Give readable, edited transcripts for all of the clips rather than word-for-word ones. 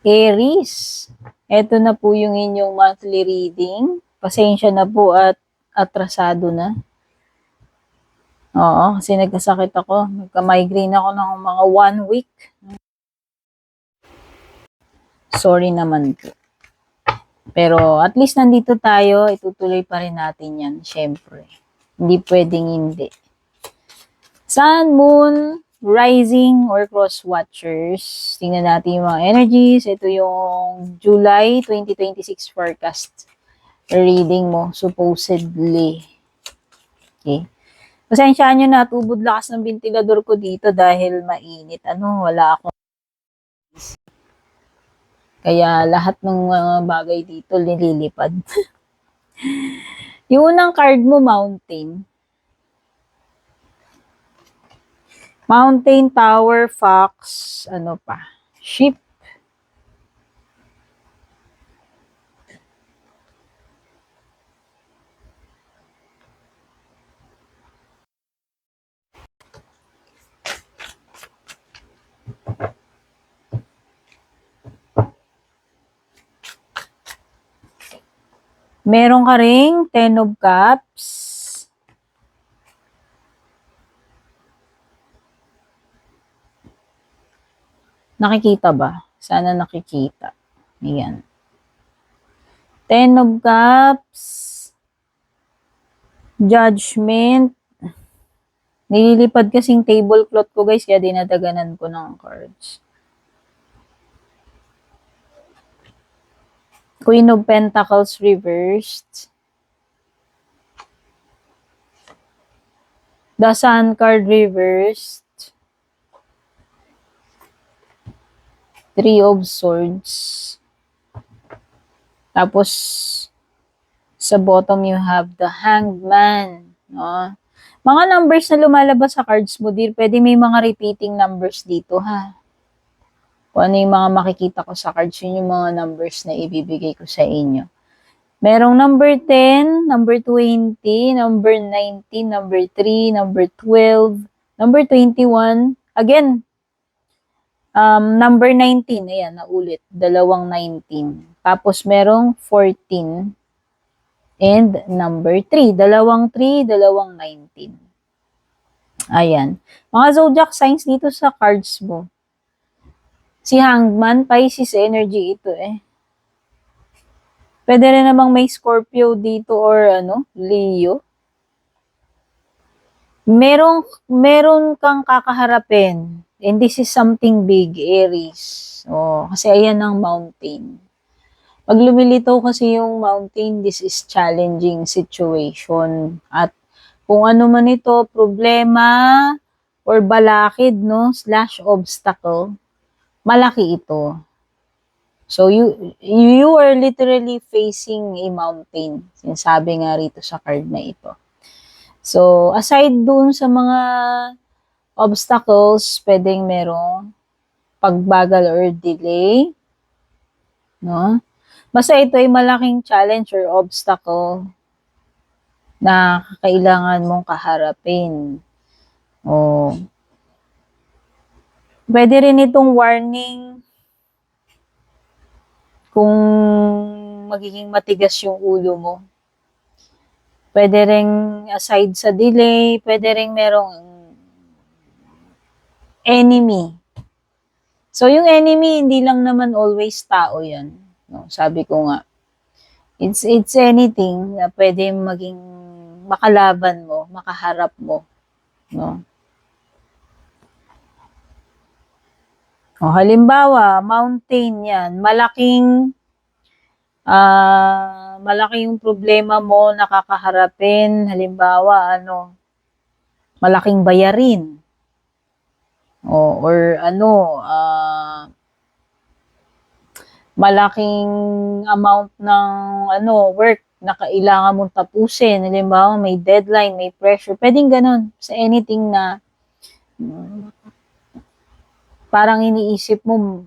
Aries, eto na po yung inyong monthly reading. Pasensya na po at atrasado na. Oo, kasi nagkasakit ako. Nagka-migraine ako ng mga 1 week. Sorry naman po. Pero at least nandito tayo, itutuloy pa rin natin yan, syempre. Hindi pwedeng hindi. Sun, Moon, Rising, or Cross Watchers. Tingnan natin yung mga energies. Ito yung July 2026 forecast reading mo, supposedly. Okay. Pasensyaan nyo na, tubod lakas ng ventilador ko dito dahil mainit. Wala ako. Kaya lahat ng bagay dito nililipad. Yung unang card mo, Mountain. Mountain, Tower, Fox, Ship. Meron ka ring Ten of Cups. Nakikita ba? Sana nakikita. Ayan. Ten of Cups. Judgment. Nililipad kasing tablecloth ko, guys, kaya dinadaganan ko ng cards. Queen of Pentacles reversed. The Sun card reversed. Three of Swords. Tapos, sa bottom you have the Hanged Man. No? Mga numbers na lumalabas sa cards mo, dear, pwede may mga repeating numbers dito, ha? Kung ano yung mga makikita ko sa cards, yun yung mga numbers na ibibigay ko sa inyo. Merong number 10, number 20, number 19, number 3, number 12, number 21. Again, number 19, ayan, naulit. Dalawang 19. Tapos merong 14 and number 3. Dalawang 3, dalawang 19. Ayan. Mga zodiac signs dito sa cards mo. Si Hangman, Pisces energy ito eh. Pwede rin namang may Scorpio dito or Leo. Meron kang kakaharapin. And this is something big, Aries. Kasi ayan ang mountain. Pag lumilitaw kasi yung mountain, this is challenging situation. At kung ano man ito, problema or balakid, / obstacle, malaki ito. So, you are literally facing a mountain. Sinasabi nga rito sa card na ito. So, aside dun sa mga obstacles, pwedeng merong pagbagal or delay. No? Basta ito ay malaking challenge or obstacle na kailangan mong kaharapin. Pwede rin itong warning kung magiging matigas yung ulo mo. Pwede rin aside sa delay, pwede rin merong enemy. So, yung enemy, hindi lang naman always tao yan. No? Sabi ko nga, it's anything na pwede maging makalaban mo, makaharap mo. No? Halimbawa, mountain yan. Malaki yung problema mo nakakaharapin. Halimbawa, malaking bayarin. Or malaking amount ng work na kailangan mong tapusin. Halimbawa, may deadline, may pressure. Pwedeng ganun sa anything na parang iniisip mo,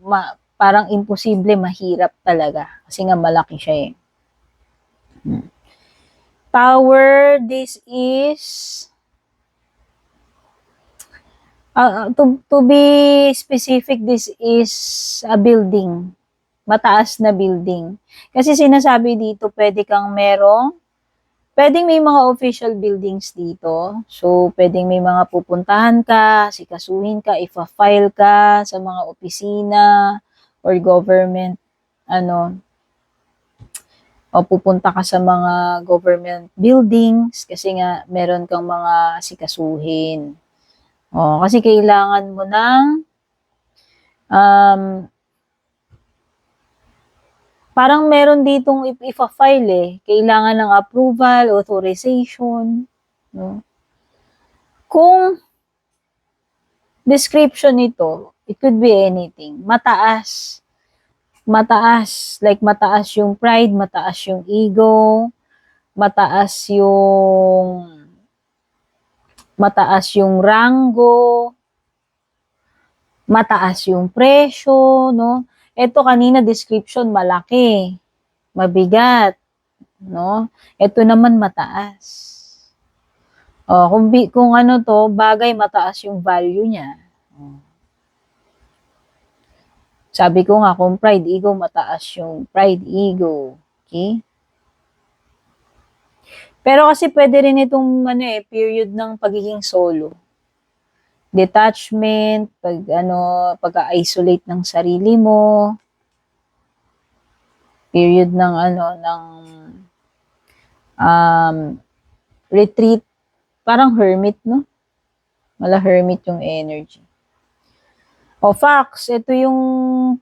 parang imposible, mahirap talaga. Kasi nga malaki siya eh. Tower, this is to be specific, this is a building. mataas na building. Kasi sinasabi dito, pwedeng may mga official buildings dito. So, pwedeng may mga pupuntahan ka, sikasuhin ka, ifa-file ka sa mga opisina or government, o pupunta ka sa mga government buildings kasi nga meron kang mga sikasuhin. O, kasi kailangan mo ng parang meron ditong ipa-file Kailangan ng approval, authorization. No? Kung description nito, it could be anything. Mataas. Like mataas yung pride, mataas yung ego, mataas yung rango, mataas yung presyo, no? Ito kanina description malaki, mabigat, no? Ito naman mataas. Kung ano to, bagay mataas yung value niya. Sabi ko nga, kung pride, ego, mataas yung pride, ego. Okay? Pero kasi pwede rin itong period ng pagiging solo. Detachment, pag-isolate ng sarili mo. Period ng retreat. Parang hermit, no? Mala hermit yung energy. Fox, ito yung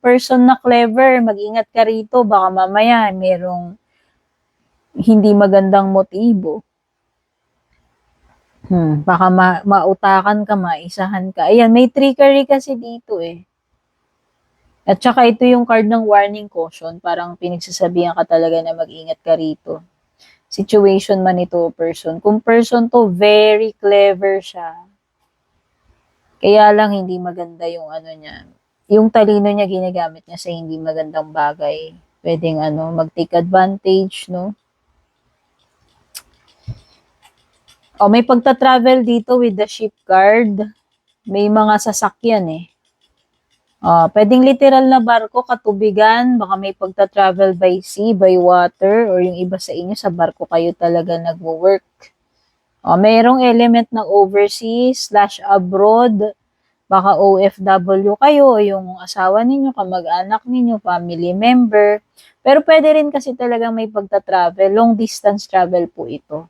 person na clever. Mag-ingat ka rito. Baka mamaya merong hindi magandang motibo. Baka mautakan ka, maisahan ka. Ayan, may trickery kasi dito At saka ito yung card ng warning caution. Parang pinagsasabihan ka talaga na mag-ingat ka rito. Situation man ito person. Kung person to, very clever siya. Kaya lang hindi maganda yung niya. Yung talino niya ginagamit niya sa hindi magandang bagay. Pwedeng mag-take advantage, no? May pagta-travel dito with the ship card. May mga sasakyan pwedeng literal na barko, katubigan, baka may pagta-travel by sea, by water, or yung iba sa inyo sa barko kayo talaga nagwo-work. Mayroong element ng overseas/abroad, baka OFW kayo, yung asawa ninyo, kamag-anak ninyo, family member. Pero pwede rin kasi talaga may pagta-travel, long distance travel po ito.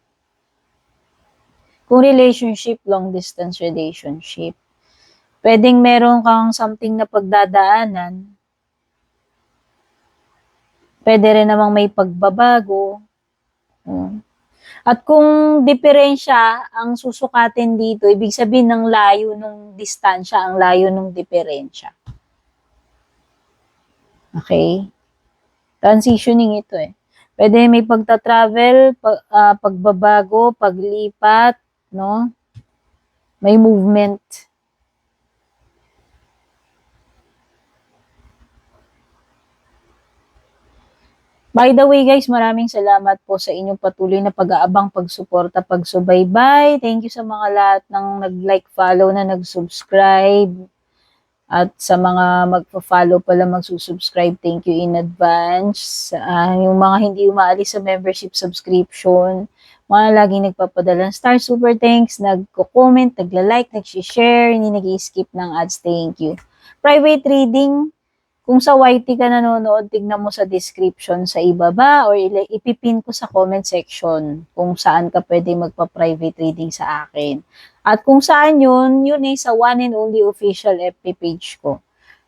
Kung relationship, long distance relationship. Pwedeng meron kang something na pagdadaanan. Pwede rin namang may pagbabago. At kung diferensya ang susukatin dito, ibig sabihin ng layo ng distansya, ang layo ng diferensya. Okay? Transitioning ito Pwede may pagta-travel, pagbabago, paglipat, no? May movement. By the way guys, maraming salamat po sa inyong patuloy na pag-aabang, pagsuporta, pagsubaybay. Thank you sa mga lahat ng nag-like, follow na nag-subscribe. At sa mga magpa-follow pala, magsusubscribe, thank you in advance. Yung mga hindi umaalis sa membership subscription, mga laging nagpapadala ng star, super thanks, nagko-comment, nagla-like, nag-share, hindi nag-skip ng ads, thank you. Private reading, kung sa YT ka nanonood, tignan mo sa description sa ibaba or ipipin ko sa comment section kung saan ka pwede magpa-private reading sa akin. At kung saan yun sa one and only official FB page ko.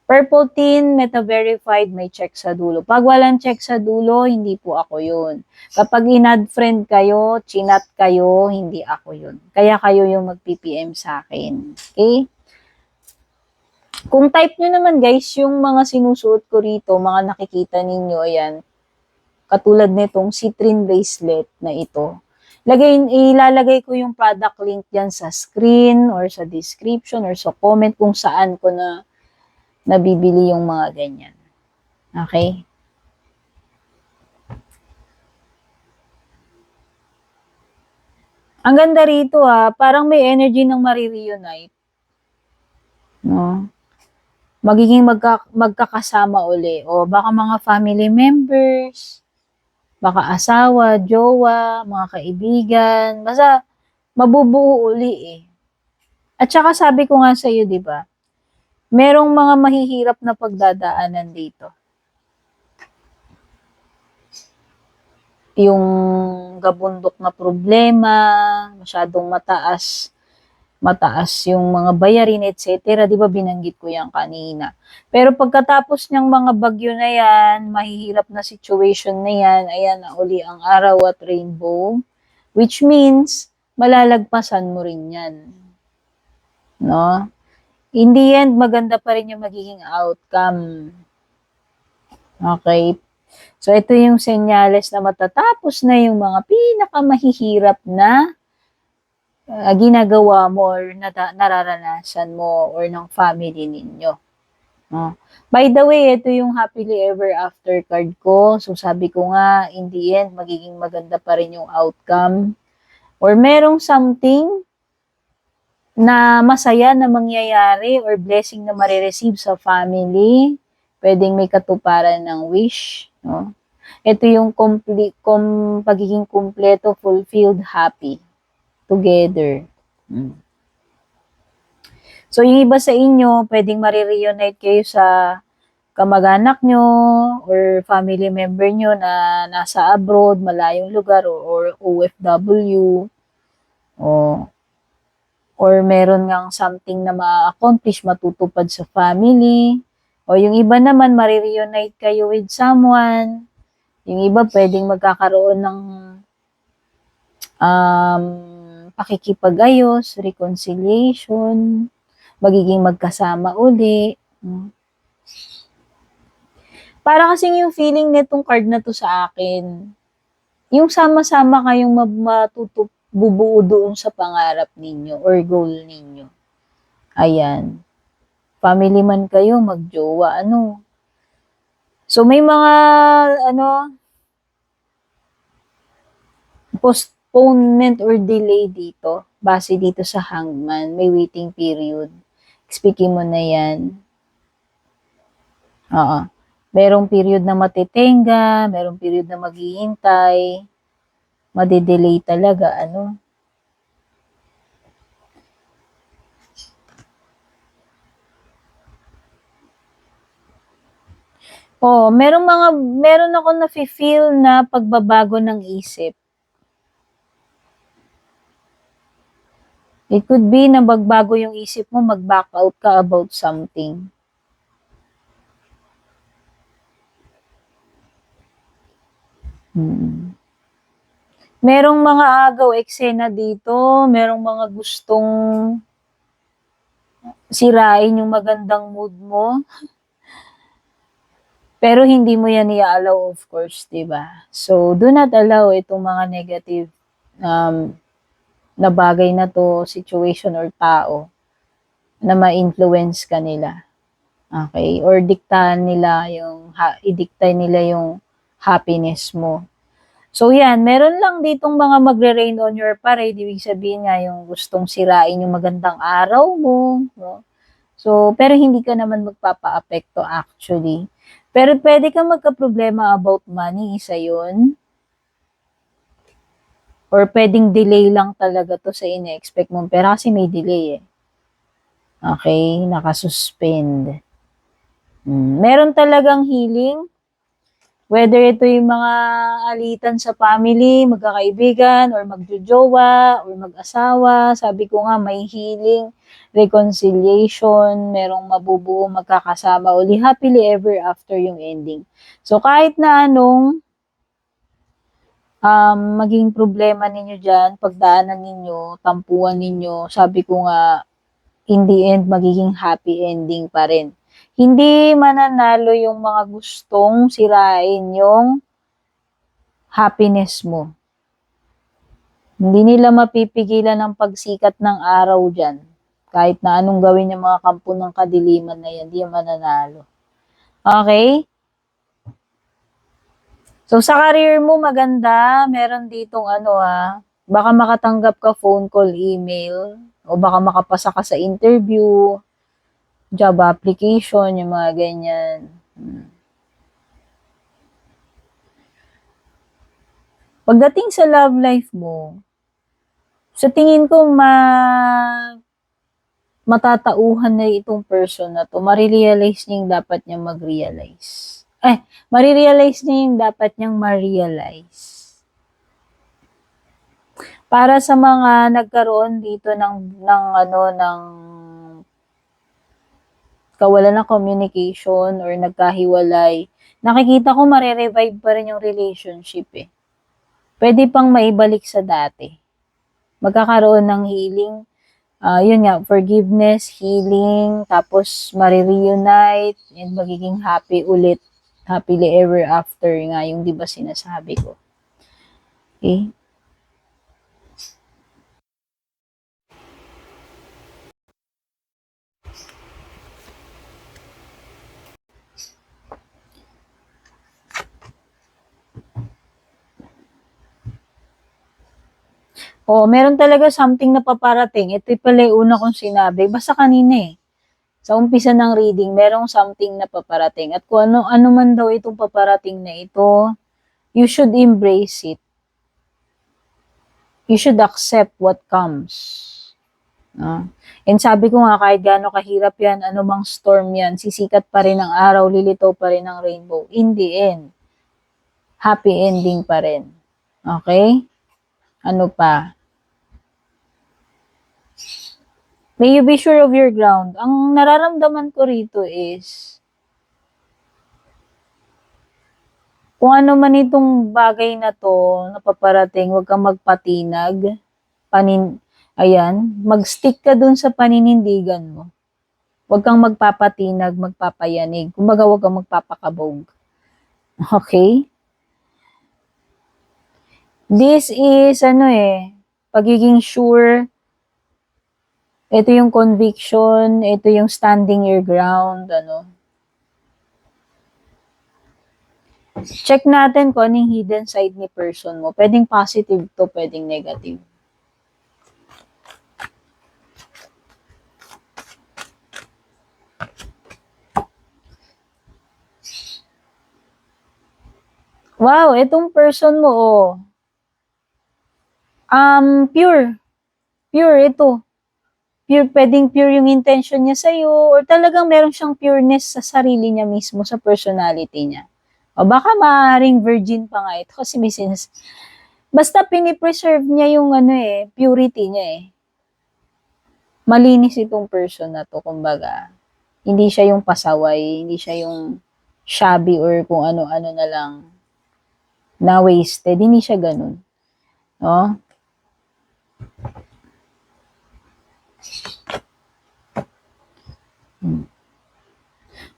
Purple Teen, Meta-Verified, may check sa dulo. Pag walang check sa dulo, hindi po ako yun. Kapag in-add friend kayo, chinat kayo, hindi ako yun. Kaya kayo yung mag-PPM sa akin. Okay? Kung type nyo naman guys, yung mga sinusuot ko rito, mga nakikita ninyo, ayan, katulad nitong citrine bracelet na ito. Ilalagay ko yung product link dyan sa screen or sa description or sa comment kung saan ko na nabibili yung mga ganyan. Okay? Ang ganda rito parang may energy ng marireunite. No? magiging magkakasama uli. O baka mga family members, baka asawa, jowa, mga kaibigan, basta mabubuo uli eh. At saka sabi ko nga sa iyo, 'di ba? Merong mga mahihirap na pagdadaanan dito. Yung gabundok na problema, masyadong mataas yung mga bayarin, etc. Di ba binanggit ko yan kanina? Pero pagkatapos niyang mga bagyo na yan, mahihirap na situation na yan, ayan na uli ang araw at rainbow, which means, malalagpasan mo rin yan. No? In the end, maganda pa rin yung magiging outcome. Okay? So, ito yung senyales na matatapos na yung mga pinakamahihirap na ginagawa mo or nararanasan mo or ng family ninyo. By the way, ito yung happily ever after card ko. So, sabi ko nga, in the end, magiging maganda pa rin yung outcome. Or merong something na masaya na mangyayari or blessing na marireceive sa family. Pwedeng may katuparan ng wish. No? Ito yung pagiging kumpleto, fulfilled, happy together. So, yung iba sa inyo, pwedeng marireunite kayo sa kamag-anak nyo or family member nyo na nasa abroad, malayong lugar, or OFW. Or meron ngang something na ma-accomplish, matutupad sa family. O yung iba naman, marireunite kayo with someone. Yung iba, pwedeng magkakaroon ng pakikipag-ayos, reconciliation, magiging magkasama uli. Para kasing yung feeling nitong card na to sa akin, yung sama-sama kayong bubuo doon sa pangarap ninyo or goal ninyo. Ayan. Family man kayo, magjowa, So, may mga, postponement or delay dito, base dito sa Hangman, may waiting period. Speaking mo na yan. Merong period na matitenga, merong period na maghihintay, madedelay talaga, meron ako na-feel na pagbabago ng isip. It could be na magbago yung isip mo, mag-back out ka about something. Merong mga agaw eksena dito, merong mga gustong sirain yung magandang mood mo. Pero hindi mo yan i-allow, of course, diba? So, do not allow itong mga negative na bagay na to, situation or tao na ma-influence ka nila. Okay? Or i-dictate nila yung happiness mo. So yan, meron lang ditong mga magre-rain on your parade. Ibig sabihin nga yung gustong sirain yung magandang araw mo. No? So, pero hindi ka naman magpapa-apekto actually. Pero pwede kang magka-problema about money, isa yun. Or pwedeng delay lang talaga to sa ine-expect mong pera kasi may delay eh. Okay, nakasuspend. Meron talagang healing. Whether ito yung mga alitan sa family, magkakaibigan, or magjojowa, or mag-asawa. Sabi ko nga, may healing, reconciliation, merong mabubuo, magkakasama uli, happily ever after yung ending. So, kahit na anong maging problema ninyo dyan, pagdaanan ninyo, tampuan ninyo, sabi ko nga, in the end, magiging happy ending pa rin. Hindi mananalo yung mga gustong sirain yung happiness mo. Hindi nila mapipigilan ang pagsikat ng araw dyan. Kahit na anong gawin yung mga kampo ng kadiliman na yan, hindi mananalo. Okay? So, sa career mo, maganda. Meron ditong baka makatanggap ka phone call, email, o baka makapasa ka sa interview. job application, yung mga ganyan. Pagdating sa love life mo, sa tingin ko matatauhan na itong person na to, marirealize niya yung dapat niyang mag-realize. Marirealize niya yung dapat niyang ma-realize. Para sa mga nagkaroon dito ng kawalan ng communication or nagkahiwalay, nakikita ko mare-revive pa rin yung relationship eh. Pwede pang maibalik sa dati. Magkakaroon ng healing, yun nga, forgiveness, healing, tapos marireunite, and magiging happy ulit, happily ever after nga, yung di ba sinasabi ko. Okay? Meron talaga something na paparating. Ito pala yung una kong sinabi. Basta kanina eh. Sa umpisa ng reading, merong something na paparating. At kung ano man daw itong paparating na ito, you should embrace it. You should accept what comes. And sabi ko nga, kahit gaano kahirap yan, anumang storm yan, sisikat pa rin ang araw, lilitaw pa rin ang rainbow. In the end, happy ending pa rin. Okay? Ano pa? May you be sure of your ground. Ang nararamdaman ko rito is, kung ano man itong bagay na to, napaparating, huwag kang magpatinag. Mag-stick ka dun sa paninindigan mo. Huwag kang magpapatinag, magpapayanig. Kumbaga, huwag kang magpapakabog. Okay? This is, pagiging sure. Ito yung conviction, ito yung standing your ground, Check natin kung anong hidden side ni person mo. Pwedeng positive to, pwedeng negative. Wow, itong person mo, pure. Pure ito. Pwedeng pure yung intention niya sa'yo, or talagang meron siyang pureness sa sarili niya mismo, sa personality niya. O baka maaaring virgin pa nga ito, kasi basta pinipreserve niya yung purity niya eh. Malinis itong person na to, kumbaga. Hindi siya yung pasaway, hindi siya yung shabby or kung ano-ano na lang na wasted. Hindi siya ganun. No?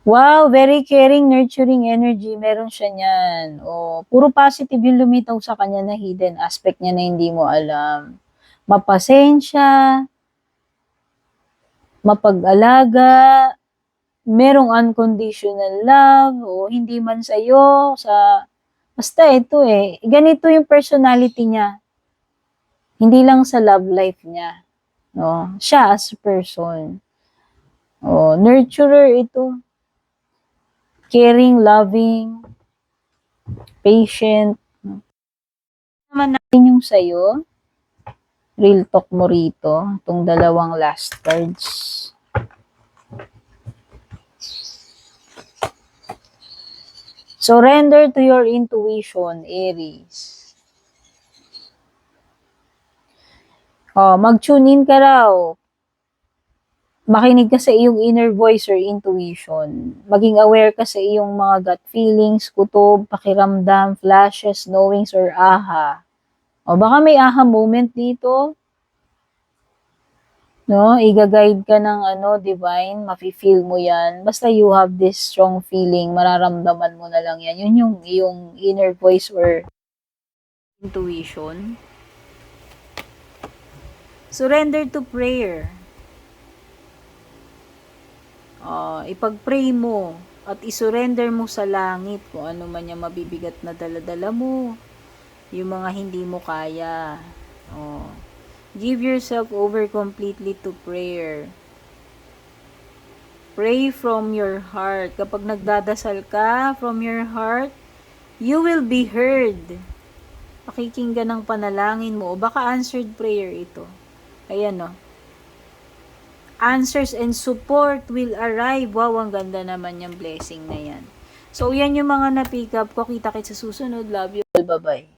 Wow, very caring, nurturing energy. Meron siya niyan. Puro positive yung lumitaw sa kanya na hidden aspect niya na hindi mo alam. Mapasensya, mapag-alaga, merong unconditional love, hindi man sa'yo, basta ito eh. Ganito yung personality niya. Hindi lang sa love life niya. No? Siya as a person. Nurturer ito. Caring, loving, patient. Naman natin yung sa'yo. Real talk mo rito. Itong dalawang last cards. Surrender to your intuition, Aries. Mag-tune in ka raw. Makinig ka sa iyong inner voice or intuition. Maging aware ka sa iyong mga gut feelings, kutob, pakiramdam, flashes, knowings, or aha. Baka may aha moment dito. No? Iga-guide ka ng divine, mafe-feel mo yan. Basta you have this strong feeling, mararamdaman mo na lang yan. Yun yung iyong inner voice or intuition. Surrender to prayer. Ipag-pray mo at isurrender mo sa langit kung ano man yung mabibigat na daladala mo, yung mga hindi mo kaya. Give yourself over completely to prayer. Pray from your heart. Kapag nagdadasal ka from your heart, you will be heard. Pakikinggan ng panalangin mo. O baka answered prayer ito. Ayan o. Answers and support will arrive. Wow, ang ganda naman yung blessing na yan. So, yan yung mga na-pick up ko. Kita-kits sa susunod. Love you all. Bye-bye.